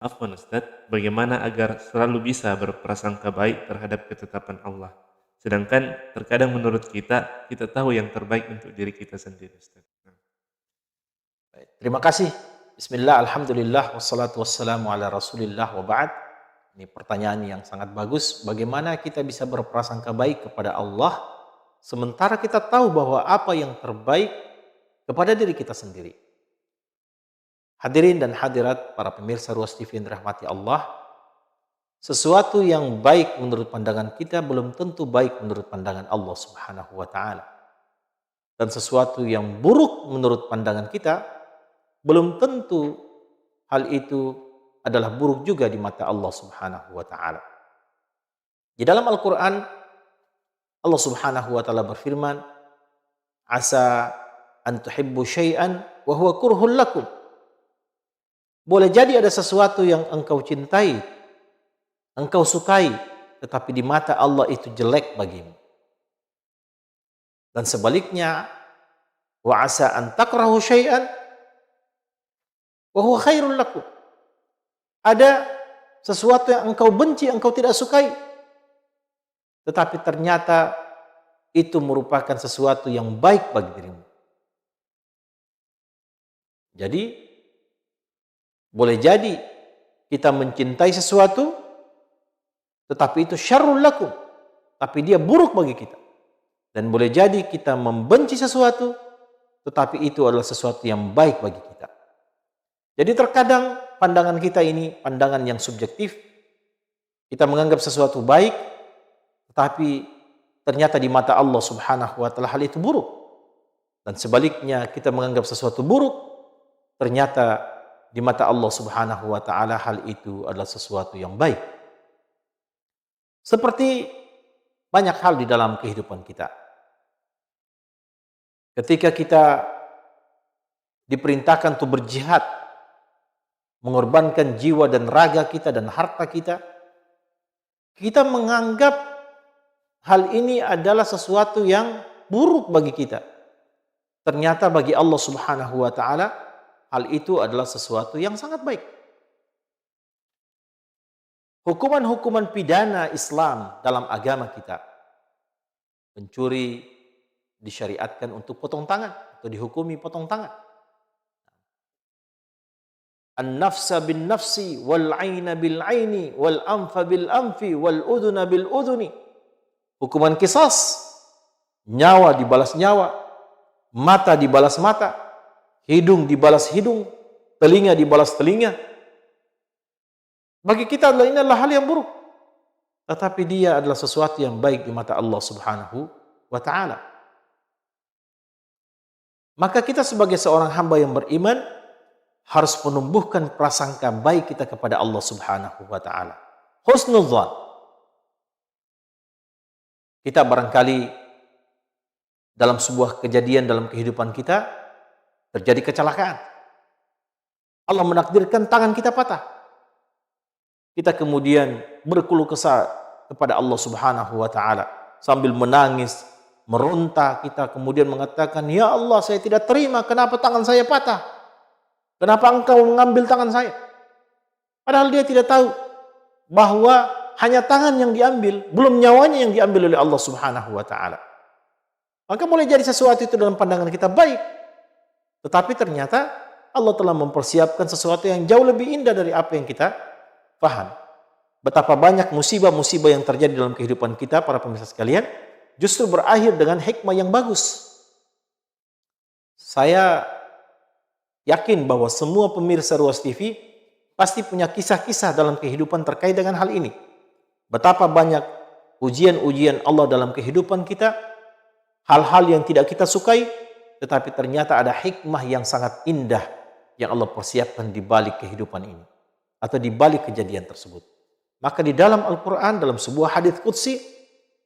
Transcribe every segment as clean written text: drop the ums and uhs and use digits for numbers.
Afwan Ustadz, bagaimana agar selalu bisa berprasangka baik terhadap ketetapan Allah? Sedangkan terkadang menurut kita tahu yang terbaik untuk diri kita sendiri, Ustadz. Baik, terima kasih. Bismillah, alhamdulillah, wassalatu wassalamu ala rasulillah wa ba'd. Ini pertanyaan yang sangat bagus. Bagaimana kita bisa berprasangka baik kepada Allah, sementara kita tahu bahwa apa yang terbaik kepada diri kita sendiri. Hadirin dan hadirat, para pemirsa Ruas TV yang dirahmati Allah, sesuatu yang baik menurut pandangan kita belum tentu baik menurut pandangan Allah Subhanahu wa Ta'ala. Dan sesuatu yang buruk menurut pandangan kita belum tentu hal itu adalah buruk juga di mata Allah Subhanahu wa Ta'ala. Di dalam Al-Quran, Allah Subhanahu wa Ta'ala berfirman, "Asa an tuhibbu syai'an wa huwa kurhul lakum." Boleh jadi ada sesuatu yang engkau cintai, engkau sukai, tetapi di mata Allah itu jelek bagimu. Dan sebaliknya, wa asa an takrahu syai'an wa huwa khairul lakum. Ada sesuatu yang engkau benci, engkau tidak sukai, tetapi ternyata itu merupakan sesuatu yang baik bagi dirimu. Jadi, boleh jadi kita mencintai sesuatu, tetapi itu syarrul lakum, tapi dia buruk bagi kita. Dan boleh jadi kita membenci sesuatu, tetapi itu adalah sesuatu yang baik bagi kita. Jadi terkadang pandangan kita ini pandangan yang subjektif. Kita menganggap sesuatu baik, tetapi ternyata di mata Allah Subhanahu wa Ta'ala hal itu buruk. Dan sebaliknya kita menganggap sesuatu buruk, ternyata di mata Allah Subhanahu wa Ta'ala hal itu adalah sesuatu yang baik. Seperti banyak hal di dalam kehidupan kita. Ketika kita diperintahkan untuk berjihad, mengorbankan jiwa dan raga kita dan harta kita, kita menganggap hal ini adalah sesuatu yang buruk bagi kita. Ternyata bagi Allah Subhanahu wa Ta'ala hal itu adalah sesuatu yang sangat baik. Hukuman-hukuman pidana Islam dalam agama kita. Pencuri disyariatkan untuk potong tangan atau dihukumi potong tangan. An-nafsa bin nafsi wal 'aina bil 'aini wal anfa bil anfi wal udhuna bil udhuni. Hukuman qisas. Nyawa dibalas nyawa, mata dibalas mata, hidung dibalas hidung, telinga dibalas telinga. Bagi kita ini adalah hal yang buruk. Tetapi dia adalah sesuatu yang baik di mata Allah Subhanahu wa Ta'ala. Maka kita sebagai seorang hamba yang beriman harus menumbuhkan prasangka baik kita kepada Allah Subhanahu wa Ta'ala. Husnudzan. Kita barangkali dalam sebuah kejadian dalam kehidupan kita terjadi kecelakaan. Allah menakdirkan tangan kita patah. Kita kemudian berkeluh kesah kepada Allah Subhanahu wa Ta'ala sambil menangis, meronta. Kita kemudian mengatakan, "Ya Allah, saya tidak terima, kenapa tangan saya patah? Kenapa engkau mengambil tangan saya?" Padahal dia tidak tahu bahwa hanya tangan yang diambil, belum nyawanya yang diambil oleh Allah Subhanahu wa Ta'ala. Maka boleh jadi sesuatu itu dalam pandangan kita baik, tetapi ternyata Allah telah mempersiapkan sesuatu yang jauh lebih indah dari apa yang kita paham. Betapa banyak musibah-musibah yang terjadi dalam kehidupan kita, para pemirsa sekalian, justru berakhir dengan hikmah yang bagus. Saya yakin bahwa semua pemirsa Ruas TV pasti punya kisah-kisah dalam kehidupan terkait dengan hal ini. Betapa banyak ujian-ujian Allah dalam kehidupan kita, hal-hal yang tidak kita sukai, tetapi ternyata ada hikmah yang sangat indah yang Allah persiapkan di balik kehidupan ini, atau di balik kejadian tersebut. Maka di dalam Al-Quran, dalam sebuah hadits qudsi,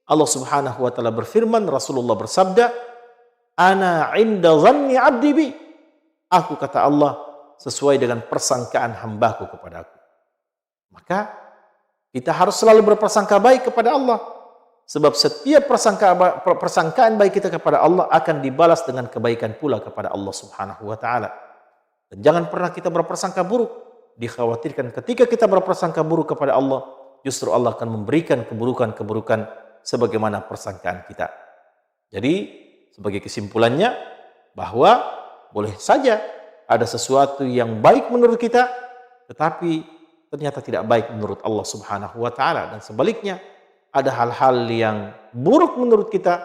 Allah Subhanahu wa Ta'ala berfirman, Rasulullah bersabda, "Ana 'inda dhanni 'abdi bi." Aku, kata Allah, sesuai dengan persangkaan hambaku kepada aku. Maka kita harus selalu berprasangka baik kepada Allah, sebab setiap persangkaan baik kita kepada Allah akan dibalas dengan kebaikan pula kepada Allah Subhanahu wa Ta'ala. Dan jangan pernah kita berprasangka buruk. dikhawatirkan ketika kita berprasangka buruk kepada Allah, justru Allah akan memberikan keburukan-keburukan sebagaimana persangkaan kita. Jadi, sebagai kesimpulannya, bahwa boleh saja ada sesuatu yang baik menurut kita, tetapi ternyata tidak baik menurut Allah Subhanahu wa Ta'ala, dan sebaliknya, ada hal-hal yang buruk menurut kita,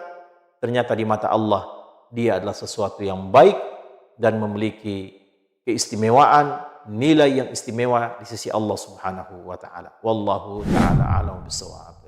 ternyata di mata Allah dia adalah sesuatu yang baik dan memiliki keistimewaan, nilai yang istimewa di sisi Allah Subhanahu wa Ta'ala. Wallahu ta'ala a'lam bishawab.